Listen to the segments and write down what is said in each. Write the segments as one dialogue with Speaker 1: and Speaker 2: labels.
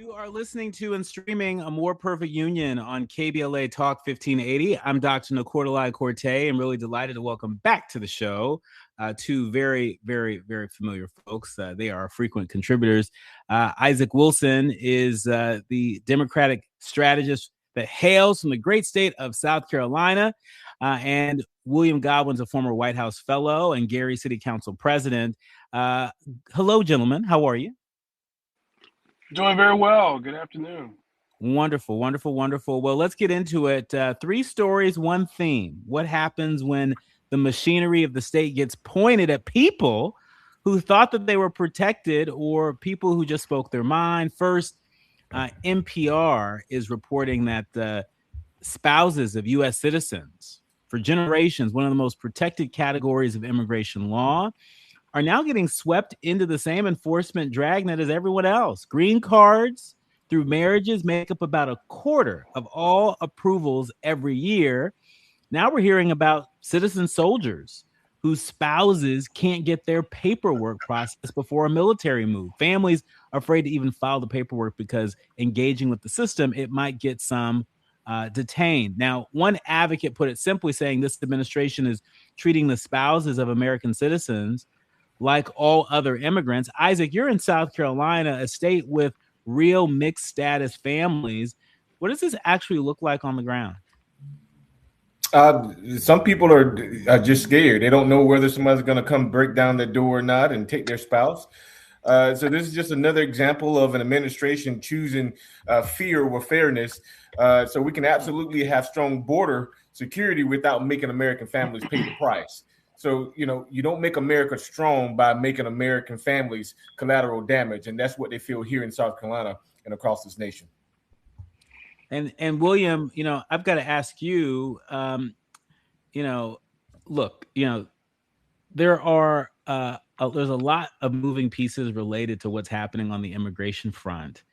Speaker 1: You are listening to and streaming A More Perfect Union on KBLA Talk 1580. I'm Dr. Nii-Quartelai Quartey. I'm really delighted to welcome back to the show two very, very, very familiar folks. They are frequent contributors. Isaac Wilson is the Democratic strategist that hails from the great state of South Carolina. And William Godwin's a former White House fellow and Gary City Council president. Hello, gentlemen. How are you?
Speaker 2: Doing very well. Good afternoon.
Speaker 1: Wonderful, wonderful, wonderful. Well, let's get into it. Three stories, one theme. What happens when the machinery of the state gets pointed at people who thought that they were protected or people who just spoke their mind? First, NPR is reporting that the spouses of U.S. citizens, for generations, one of the most protected categories of immigration law, are now getting swept into the same enforcement dragnet as everyone else. Green cards through marriages make up about a quarter of all approvals every year. Now we're hearing about citizen soldiers whose spouses can't get their paperwork processed before a military move. Families are afraid to even file the paperwork because engaging with the system, it might get some detained. Now, one advocate put it simply, saying this administration is treating the spouses of American citizens like all other immigrants. Isaac, you're in South Carolina, a state with real mixed status families. What does this actually look like on the ground?
Speaker 3: Some people are just scared. They don't know whether somebody's going to come break down their door or not and take their spouse. So this is just another example of an administration choosing fear over fairness. So we can absolutely have strong border security without making American families pay the price. So, you don't make America strong by making American families collateral damage. And that's what they feel here in South Carolina and across this nation.
Speaker 1: And William, I've got to ask you, look, there are there's a lot of moving pieces related to what's happening on the immigration front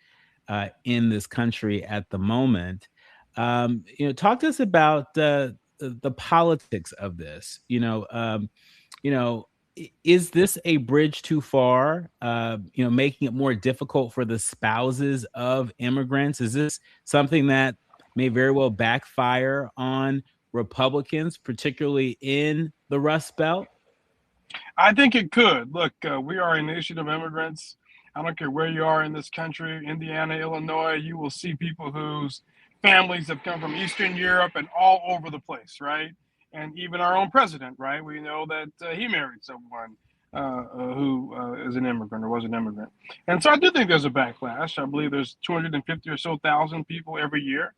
Speaker 1: in this country at the moment. Talk to us about the politics of this. Is this a bridge too far? Making it more difficult for the spouses of immigrants? Is this something that may very well backfire on Republicans, particularly in the Rust Belt?
Speaker 2: I think it could. Look, we are a nation of immigrants. I don't care where you are in this country, Indiana, Illinois, you will see people whose families have come from Eastern Europe and all over the place, right? And even our own president, right? We know that he married someone who is an immigrant or was an immigrant. And so I do think there's a backlash. I believe there's 250 or so thousand people every year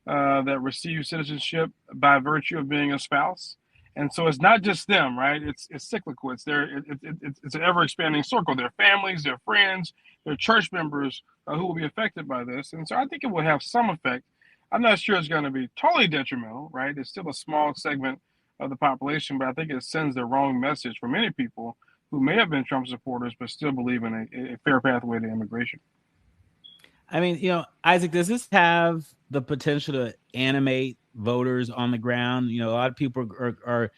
Speaker 2: that receive citizenship by virtue of being a spouse. And so it's not just them, right? It's cyclical. It's an ever expanding circle. Their families, their friends, their church members who will be affected by this. And so I think it will have some effect. I'm not sure it's going to be totally detrimental, right? It's still a small segment of the population, but I think it sends the wrong message for many people who may have been Trump supporters, but still believe in a fair pathway to immigration.
Speaker 1: I mean, Isaac, does this have the potential to animate voters on the ground? A lot of people are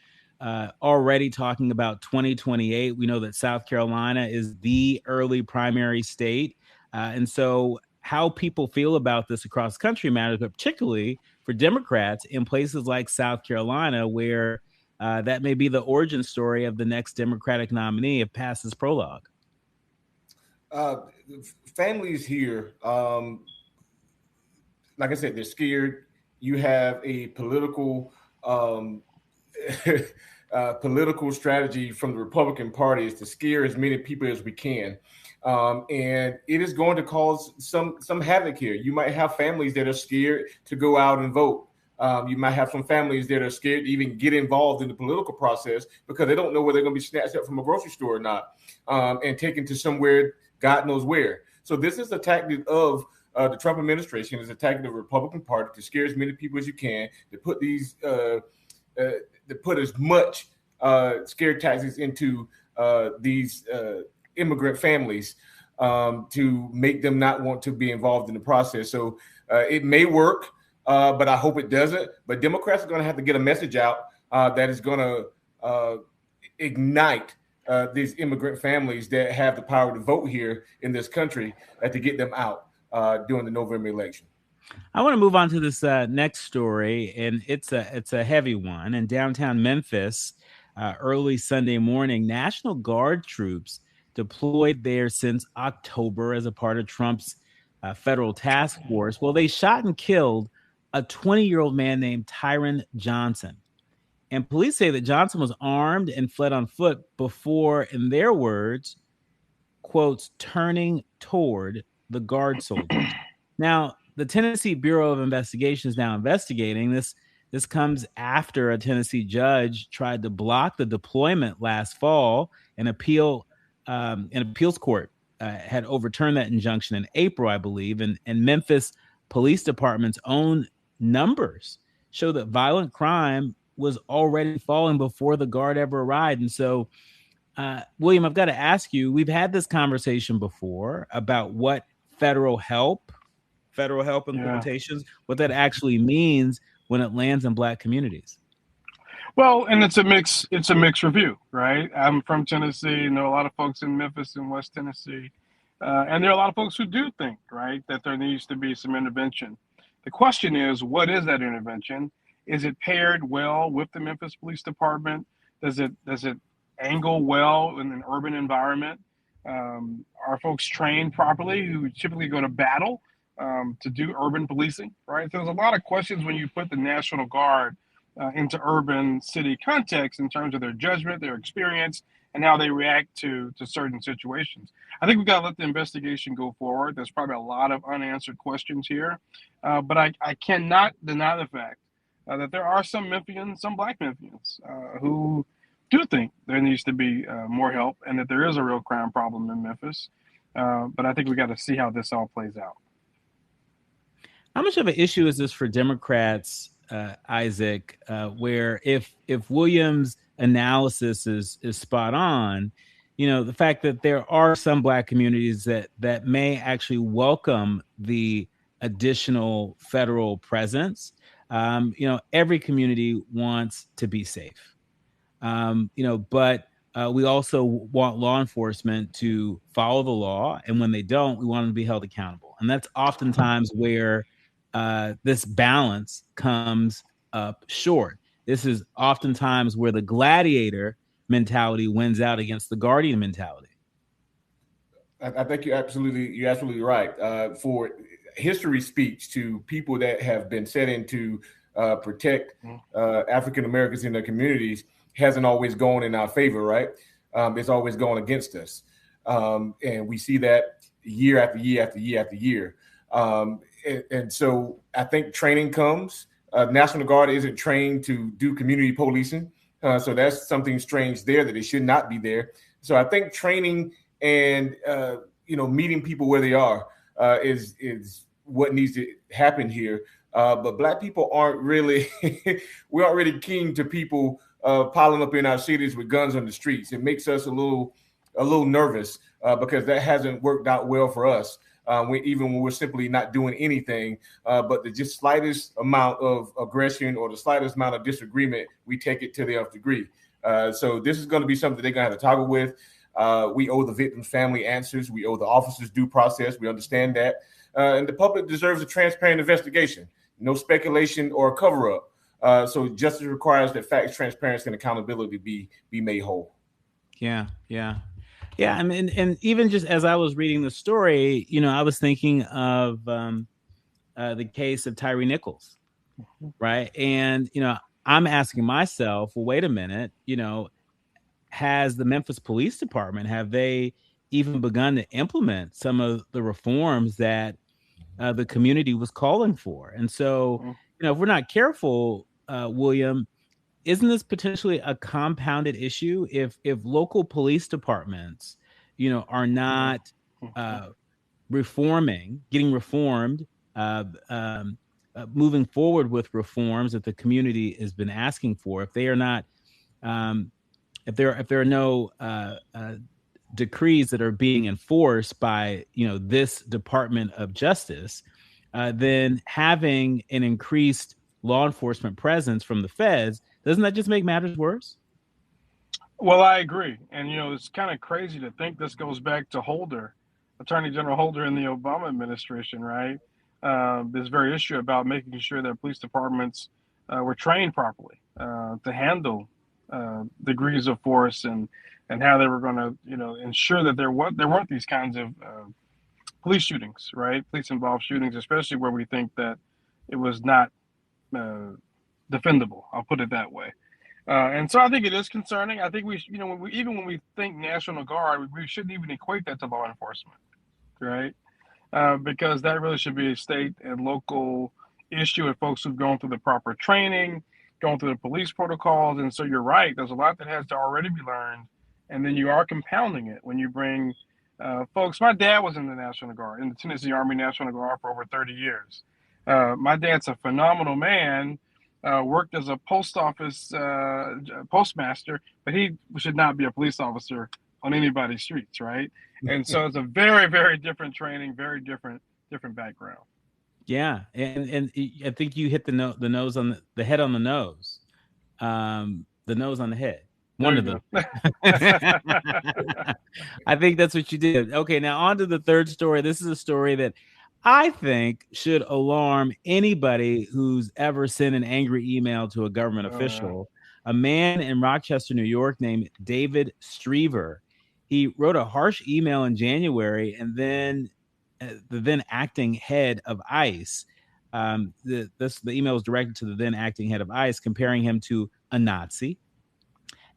Speaker 1: already talking about 2028. We know that South Carolina is the early primary state. And so how people feel about this across the country matters, but particularly for Democrats in places like South Carolina, where that may be the origin story of the next Democratic nominee if passes prologue.
Speaker 3: Families here, like I said, they're scared. You have a political political strategy from the Republican Party is to scare as many people as we can. And it is going to cause some havoc here. You might have families that are scared to go out and vote. You might have some families that are scared to even get involved in the political process because they don't know whether they're going to be snatched up from a grocery store or not and taken to somewhere, God knows where. So this is a tactic of the Trump administration, is a tactic of the Republican Party to scare as many people as you can, to put these to put as much scare tactics into these immigrant families to make them not want to be involved in the process. So it may work, but I hope it doesn't. But Democrats are going to have to get a message out that is going to ignite these immigrant families that have the power to vote here in this country to get them out. during the November election.
Speaker 1: I want to move on to this next story, and it's a heavy one. In downtown Memphis, early Sunday morning, National Guard troops deployed there since October as a part of Trump's federal task force. Well, they shot and killed a 20-year-old man named Tyron Johnson. And police say that Johnson was armed and fled on foot before, in their words, quotes, turning toward the guard soldiers. Now, the Tennessee Bureau of Investigation is now investigating this. This comes after a Tennessee judge tried to block the deployment last fall. An appeals court had overturned that injunction in April, I believe. And Memphis Police Department's own numbers show that violent crime was already falling before the guard ever arrived. And so, William, I've got to ask you, we've had this conversation before about what federal help in quotations, what that actually means when it lands in Black communities.
Speaker 2: Well, and it's a mixed review, right? I'm from Tennessee, know a lot of folks in Memphis and West Tennessee. And there are a lot of folks who do think, right, that there needs to be some intervention. The question is, what is that intervention? Is it paired well with the Memphis Police Department? Does it angle well in an urban environment? Are folks trained properly who typically go to battle to do urban policing, right? There's a lot of questions when you put the National Guard into urban city context in terms of their judgment, their experience, and how they react to certain situations. I think we've got to let the investigation go forward. There's probably a lot of unanswered questions here, but I cannot deny the fact that there are some Memphians, some Black Memphians, who do think there needs to be more help and that there is a real crime problem in Memphis. But I think we got to see how this all plays out.
Speaker 1: How much of an issue is this for Democrats, Isaac, where if Williams' analysis is spot on, the fact that there are some Black communities that may actually welcome the additional federal presence. Every community wants to be safe, but we also want law enforcement to follow the law. And when they don't, we want them to be held accountable. And that's oftentimes where this balance comes up short. This is oftentimes where the gladiator mentality wins out against the guardian mentality.
Speaker 3: I think you're absolutely right. For history speaks to people that have been set in to protect African Americans in their communities hasn't always gone in our favor, right? It's always gone against us. And we see that year after year after year after year. And so I think training comes. National Guard isn't trained to do community policing. So that's something strange there that it should not be there. So I think training and, meeting people where they are is what needs to happen here. But Black people aren't really, we aren't really keen to people piling up in our cities with guns on the streets. It makes us a little nervous because that hasn't worked out well for us. Even when we're simply not doing anything, but the just slightest amount of aggression or the slightest amount of disagreement, we take it to the nth degree. So this is going to be something they're going to have to toggle with. We owe the victim's family answers. We owe the officers due process. We understand that. And the public deserves a transparent investigation, no speculation or cover up. So justice requires that facts, transparency, and accountability be made whole.
Speaker 1: Yeah. I mean, and even just as I was reading the story, I was thinking of the case of Tyree Nichols, right? And, I'm asking myself, well, wait a minute, has the Memphis Police Department, have they even begun to implement some of the reforms that the community was calling for? And so, if we're not careful, William, isn't this potentially a compounded issue if local police departments, are not getting reformed, moving forward with reforms that the community has been asking for? If they are not, if there are no decrees that are being enforced by this Department of Justice, then having an increased law enforcement presence from the feds, doesn't that just make matters worse?
Speaker 2: Well, I agree. And, it's kind of crazy to think this goes back to Holder Attorney General Holder in the Obama administration, right? This very issue about making sure that police departments were trained properly to handle degrees of force and how they were going to, ensure that there weren't these kinds of police shootings, right? Police involved shootings, especially where we think that it was not defendable. I'll put it that way. And so I think it is concerning. I think when we think National Guard, we shouldn't even equate that to law enforcement, right? Because that really should be a state and local issue of folks who've gone through the proper training, gone through the police protocols. And so you're right, there's a lot that has to already be learned. And then you are compounding it when you bring folks. My dad was in the National Guard, in the Tennessee Army National Guard for over 30 years. My dad's a phenomenal man, worked as a post office postmaster, but he should not be a police officer on anybody's streets, right? And so it's a very, very different training, very different background.
Speaker 1: Yeah, and I think you hit the nose on the head on the nose, the nose on the head. One of them. I think that's what you did. Okay, now on to the third story. This is a story that I think should alarm anybody who's ever sent an angry email to a government official. A man in Rochester, New York, named David Strever. He wrote a harsh email in January, and then the then acting head of ICE. The email was directed to the then acting head of ICE, comparing him to a Nazi.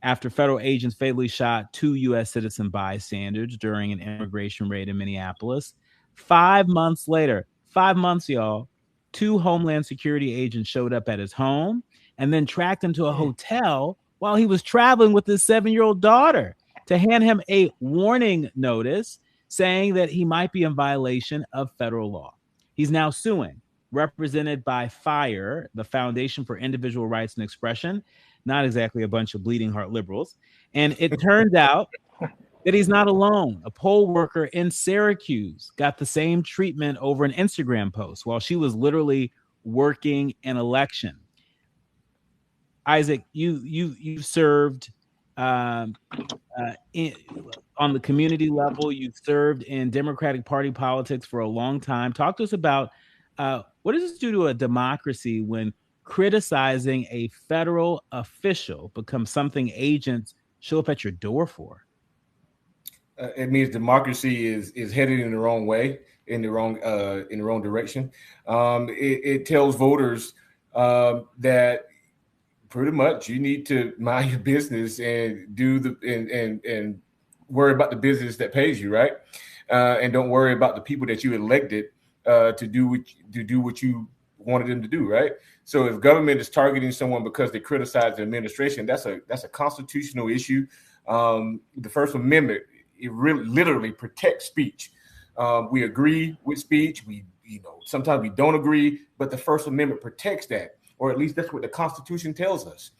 Speaker 1: After federal agents fatally shot 2 U.S. citizen bystanders during an immigration raid in Minneapolis. 5 months later, 5 months, y'all, 2 Homeland Security agents showed up at his home and then tracked him to a hotel while he was traveling with his 7-year-old daughter to hand him a warning notice saying that he might be in violation of federal law. He's now suing, represented by FIRE, the Foundation for Individual Rights and Expression, not exactly a bunch of bleeding heart liberals. And it turns out that he's not alone. A poll worker in Syracuse got the same treatment over an Instagram post while she was literally working an election. Isaac, you served on the community level. You've served in Democratic Party politics for a long time. Talk to us about what does this do to a democracy when criticizing a federal official becomes something agents show up at your door for?
Speaker 3: It means democracy is headed in the wrong way, in the wrong direction. It tells voters that pretty much you need to mind your business and and worry about the business that pays you, right? And don't worry about the people that you elected to do what you wanted them to do, right? So if government is targeting someone because they criticize the administration, that's a constitutional issue. The First Amendment, it really literally protects speech. We agree with speech. Sometimes we don't agree, but the First Amendment protects that, or at least that's what the Constitution tells us.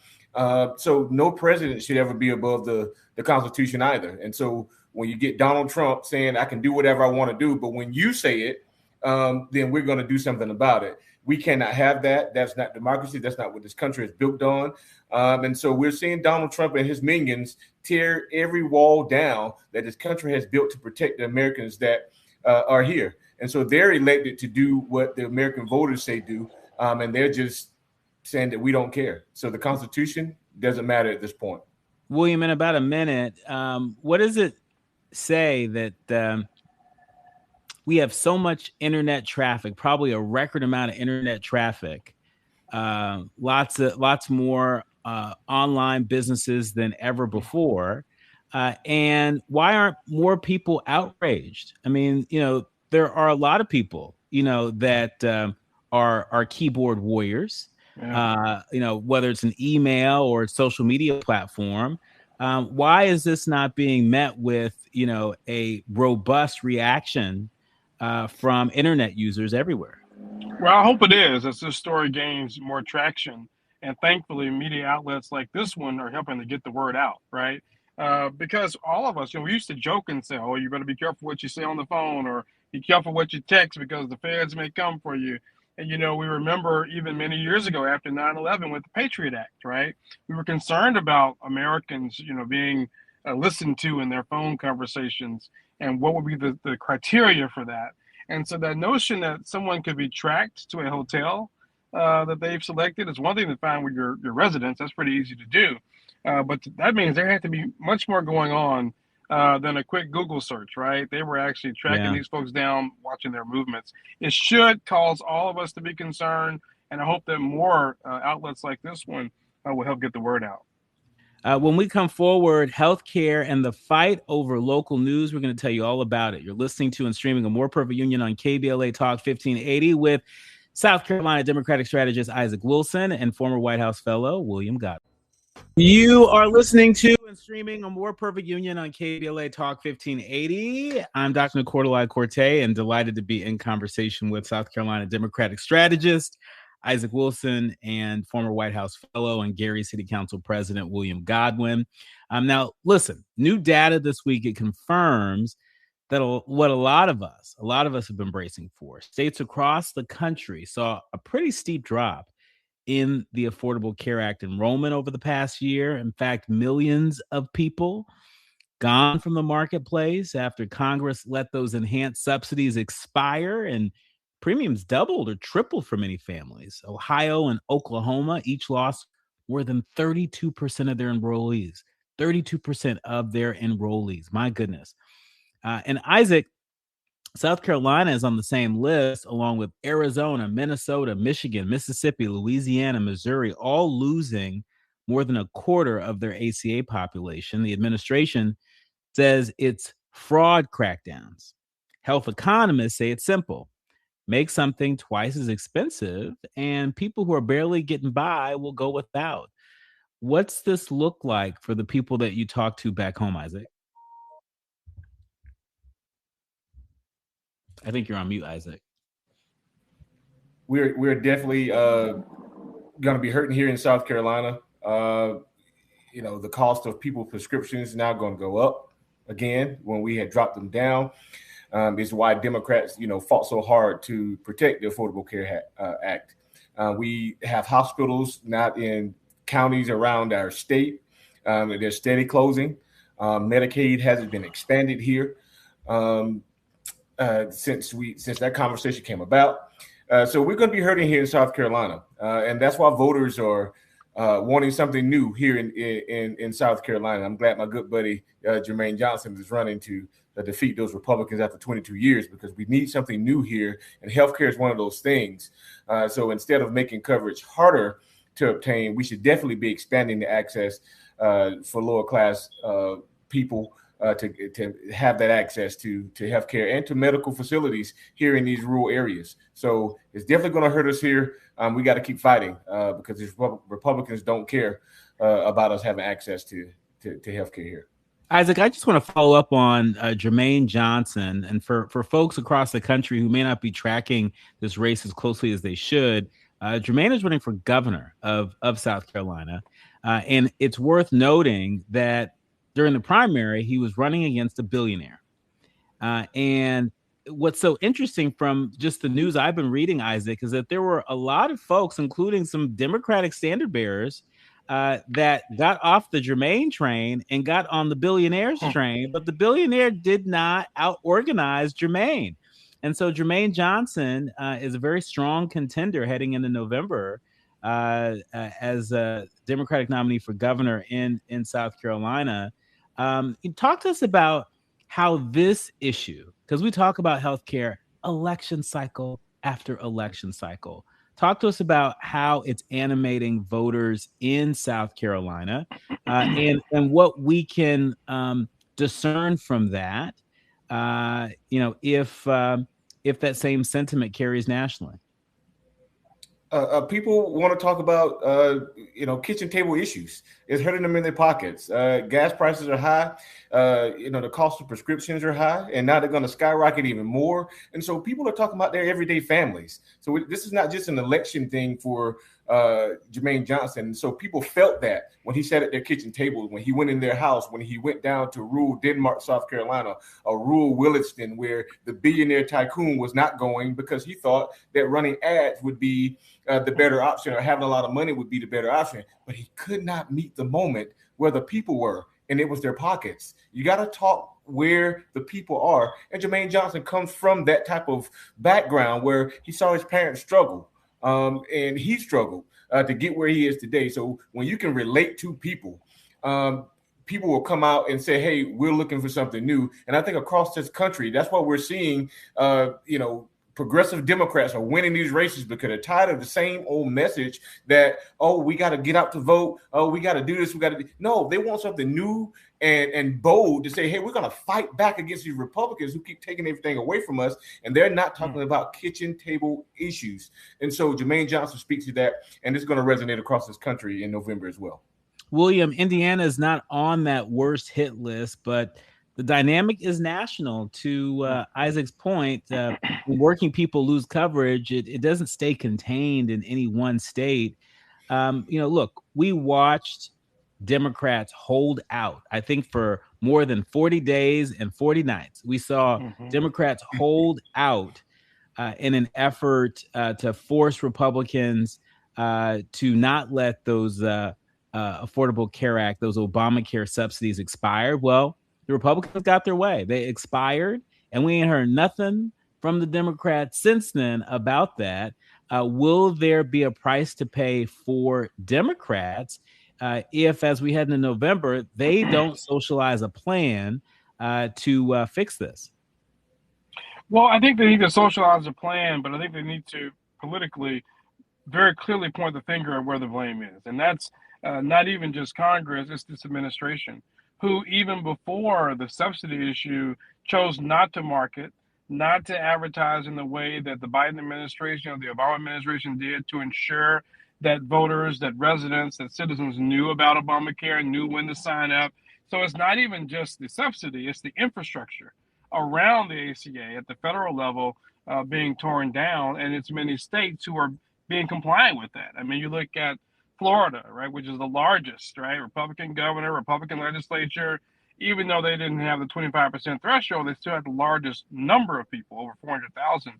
Speaker 3: So no president should ever be above the Constitution either. And so when you get Donald Trump saying I can do whatever I want to do, but when you say it, then we're going to do something about it. We cannot have that. That's not democracy. That's not what this country is built on. And so we're seeing Donald Trump and his minions tear every wall down that this country has built to protect the Americans that are here. And so they're elected to do what the American voters say do. And they're just saying that we don't care. So the Constitution doesn't matter at this point.
Speaker 1: William, in about a minute, what does it say that we have so much internet traffic, probably a record amount of internet traffic, lots more online businesses than ever before. And why aren't more people outraged? I mean, there are a lot of people, that are keyboard warriors, whether it's an email or a social media platform. Why is this not being met with, a robust reaction from internet users everywhere?
Speaker 2: Well, I hope it is, as this story gains more traction. And thankfully, media outlets like this one are helping to get the word out, right? Because all of us, we used to joke and say, oh, you better be careful what you say on the phone, or be careful what you text because the feds may come for you. And, we remember even many years ago after 9/11 with the Patriot Act, right? We were concerned about Americans, being listened to in their phone conversations. and what would be the criteria for that. And so that notion that someone could be tracked to a hotel that they've selected is one thing to find with your residence. That's pretty easy to do. But that means there had to be much more going on than a quick Google search, right? They were actually tracking these folks down, watching their movements. It should cause all of us to be concerned, and I hope that more outlets like this one will help get the word out.
Speaker 1: When we come forward, healthcare and the fight over local news, we're going to tell you all about it. You're listening to and streaming A More Perfect Union on KBLA Talk 1580 with South Carolina Democratic strategist Isaac Wilson and former White House fellow William Godwin. You are listening to and streaming A More Perfect Union on KBLA Talk 1580. I'm Dr. Nii-Quartelai Quartey and delighted to be in conversation with South Carolina Democratic strategist Isaac Wilson and former White House fellow and Gary City Council President William Godwin. Now, listen, new data this week, it confirms that what a lot of us have been bracing for. States across the country saw a pretty steep drop in the Affordable Care Act enrollment over the past year. In fact, millions of people gone from the marketplace after Congress let those enhanced subsidies expire, and premiums doubled or tripled for many families. Ohio and Oklahoma each lost more than 32% of their enrollees. 32% of their enrollees. My goodness. And Isaac, South Carolina is on the same list, along with Arizona, Minnesota, Michigan, Mississippi, Louisiana, Missouri, all losing more than a quarter of their ACA population. The administration says it's fraud crackdowns. Health economists say it's simple. Make something twice as expensive, and people who are barely getting by will go without. What's this look like for the people that you talk to back home, Isaac? I think you're on mute, Isaac.
Speaker 3: We're definitely going to be hurting here in South Carolina. The cost of people's prescriptions is now going to go up again when we had dropped them down. Is why Democrats, fought so hard to protect the Affordable Care Act. We have hospitals not in counties around our state. They're steady closing. Medicaid hasn't been expanded here since that conversation came about. So we're going to be hurting here in South Carolina, and that's why voters are wanting something new here in South Carolina. I'm glad my good buddy Jermaine Johnson is running to defeat those Republicans after 22 years, because we need something new here, and healthcare is one of those things. So instead of making coverage harder to obtain, we should definitely be expanding the access for lower class people to have that access to healthcare and to medical facilities here in these rural areas. So it's definitely going to hurt us here. We got to keep fighting because these Republicans don't care about us having access to healthcare here.
Speaker 1: Isaac, I just want to follow up on Jermaine Johnson. And for folks across the country who may not be tracking this race as closely as they should, Jermaine is running for governor of South Carolina. And it's worth noting that during the primary, he was running against a billionaire. And what's so interesting from just the news I've been reading, Isaac, is that there were a lot of folks, including some Democratic standard bearers, that got off the Jermaine train and got on the billionaire's train, but the billionaire did not out-organize Jermaine. And so Jermaine Johnson is a very strong contender heading into November as a Democratic nominee for governor in South Carolina. Talk to us about how this issue, because we talk about healthcare election cycle after election cycle. Talk to us about how it's animating voters in South Carolina and what we can discern from that, if that same sentiment carries nationally.
Speaker 3: People want to talk about, kitchen table issues. It's hurting them in their pockets. Gas prices are high. The cost of prescriptions are high, and now they're going to skyrocket even more. And so people are talking about their everyday families. So this is not just an election thing for Jermaine Johnson. So people felt that when he sat at their kitchen table, when he went in their house, when he went down to rural Denmark, South Carolina, or rural Williston, where the billionaire tycoon was not going, because he thought that running ads would be the better option, or having a lot of money would be the better option. But he could not meet the moment where the people were, and it was their pockets. You got to talk where the people are. And Jermaine Johnson comes from that type of background where he saw his parents struggle, and he struggled to get where he is today. So when you can relate to people, people will come out and say, hey, we're looking for something new. And I think across this country, that's what we're seeing, progressive Democrats are winning these races because they're tired of the same old message that, oh, we got to get out to vote. Oh, we got to do this. No, they want something new and bold to say, hey, we're going to fight back against these Republicans who keep taking everything away from us. And they're not talking about kitchen table issues. And so Jermaine Johnson speaks to that, and it's going to resonate across this country in November as well.
Speaker 1: William, Indiana is not on that worst hit list, but the dynamic is national. To Isaac's point, when working people lose coverage, it doesn't stay contained in any one state. Look, we watched Democrats hold out, I think, for more than 40 days and 40 nights. We saw Democrats hold out in an effort to force Republicans to not let those Affordable Care Act, those Obamacare subsidies expire. Well, the Republicans got their way. They expired, and we ain't heard nothing from the Democrats since then about that. Will there be a price to pay for Democrats if, as we head into November, they don't socialize a plan to fix this?
Speaker 2: Well, I think they need to socialize a plan, but I think they need to politically very clearly point the finger at where the blame is. And that's not even just Congress, it's this administration, who even before the subsidy issue chose not to market, not to advertise in the way that the Biden administration or the Obama administration did to ensure that voters, that residents, that citizens knew about Obamacare, knew when to sign up. So it's not even just the subsidy, it's the infrastructure around the ACA at the federal level being torn down, and it's many states who are being compliant with that. I mean, you look at Florida, right, which is the largest, right, Republican governor, Republican legislature. Even though they didn't have the 25% threshold, they still had the largest number of people, over 400,000,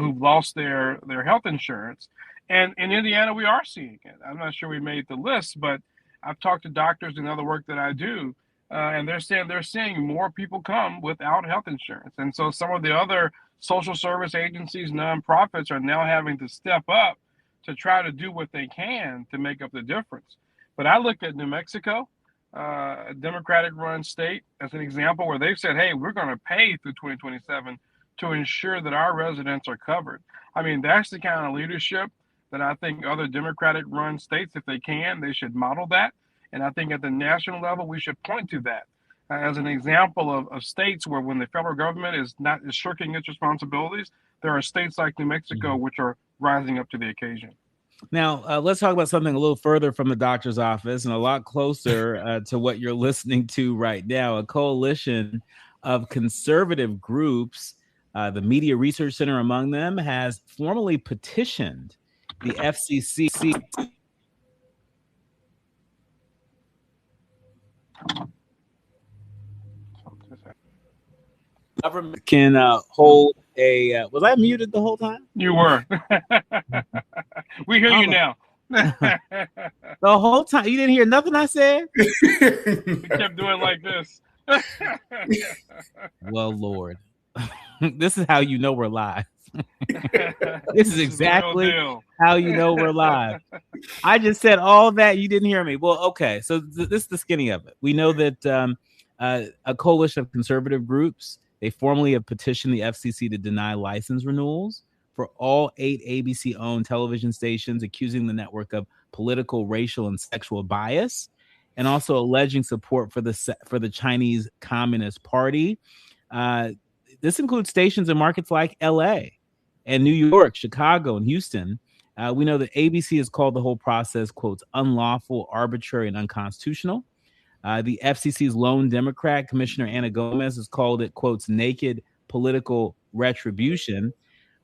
Speaker 2: who've lost their health insurance. And in Indiana, we are seeing it. I'm not sure we made the list, but I've talked to doctors and other work that I do, and they're seeing more people come without health insurance. And so some of the other social service agencies, nonprofits, are now having to step up to try to do what they can to make up the difference. But I look at New Mexico, a Democratic-run state, as an example where they've said, hey, we're going to pay through 2027 to ensure that our residents are covered. I mean, that's the kind of leadership that I think other Democratic-run states, if they can, they should model that. And I think at the national level, we should point to that as an example of states where when the federal government is shirking its responsibilities, there are states like New Mexico which are rising up to the occasion.
Speaker 1: Now, let's talk about something a little further from the doctor's office and a lot closer to what you're listening to right now. A coalition of conservative groups, the Media Research Center among them, has formally petitioned the FCC government can hold a was I muted the whole time?
Speaker 2: You were. We hear you now.
Speaker 1: The whole time you didn't hear nothing I said?
Speaker 2: We kept doing like this.
Speaker 1: Well, Lord. This is how you know we're live. This is exactly how you know we're live. I just said all that, you didn't hear me. Well, okay, so this is the skinny of it. We know that a coalition of conservative groups, they formally have petitioned the FCC to deny license renewals for all 8 ABC-owned television stations, accusing the network of political, racial, and sexual bias, and also alleging support for the Chinese Communist Party. This includes stations in markets like LA and New York, Chicago, and Houston. We know that ABC has called the whole process, quotes, unlawful, arbitrary, and unconstitutional. The FCC's lone Democrat, Commissioner Ana Gomez, has called it, quotes, naked political retribution.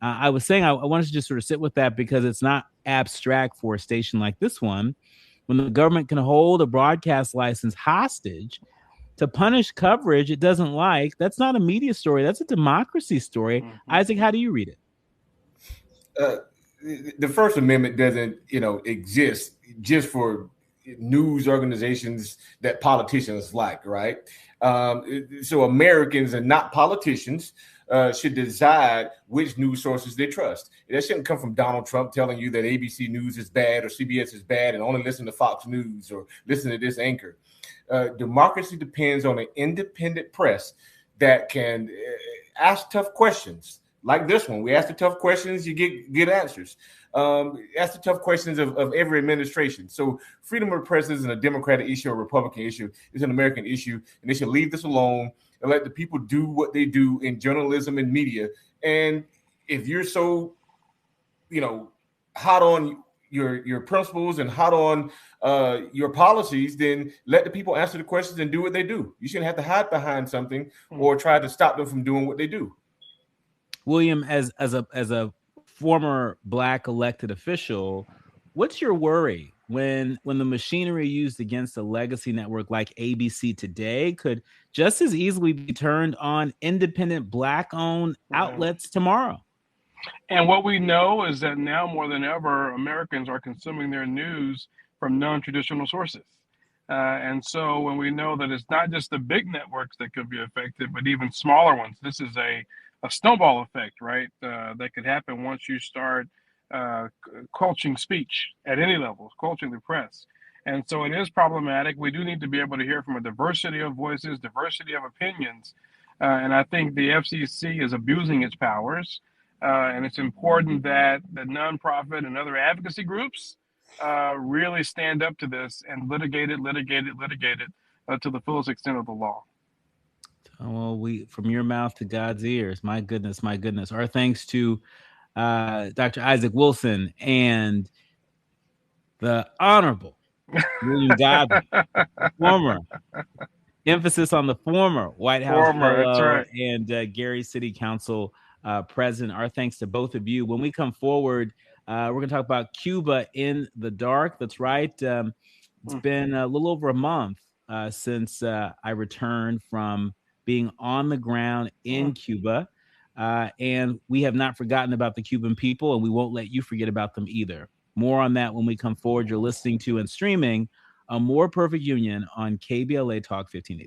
Speaker 1: I was saying I wanted to just sort of sit with that because it's not abstract for a station like this one. When the government can hold a broadcast license hostage to punish coverage it doesn't like, that's not a media story. That's a democracy story. Mm-hmm. Isaac, how do you read
Speaker 3: it? The First Amendment doesn't, exist just for news organizations that politicians like, right? So Americans and not politicians should decide which news sources they trust. That shouldn't come from Donald Trump telling you that ABC News is bad or CBS is bad and only listen to Fox News or listen to this anchor. Democracy depends on an independent press that can ask tough questions. Like this one, we ask the tough questions, you get good answers. Ask the tough questions of every administration. So freedom of the press isn't a Democratic issue or a Republican issue. It's an American issue, and they should leave this alone and let the people do what they do in journalism and media. And if you're so, hot on your principles and hot on your policies, then let the people answer the questions and do what they do. You shouldn't have to hide behind something or try to stop them from doing what they do.
Speaker 1: William, as a former Black elected official, what's your worry when the machinery used against a legacy network like ABC today could just as easily be turned on independent Black-owned outlets tomorrow?
Speaker 2: And what we know is that now more than ever, Americans are consuming their news from non-traditional sources. And so when we know that it's not just the big networks that could be affected, but even smaller ones, this is a snowball effect, right? That could happen once you start coaching speech at any level, coaching the press. And so it is problematic. We do need to be able to hear from a diversity of voices, diversity of opinions. And I think the FCC is abusing its powers. And it's important that the nonprofit and other advocacy groups really stand up to this and litigate it to the fullest extent of the law.
Speaker 1: Well, from your mouth to God's ears. My goodness. Our thanks to Dr. Isaac Wilson and the Honorable William Godwin, former emphasis on the former White House fellow and Gary City Council president. Our thanks to both of you. When we come forward, we're going to talk about Cuba in the dark. That's right. It's been a little over a month since I returned from being on the ground in Cuba. And we have not forgotten about the Cuban people, and we won't let you forget about them either. More on that when we come forward. You're listening to and streaming A More Perfect Union on KBLA Talk 1580.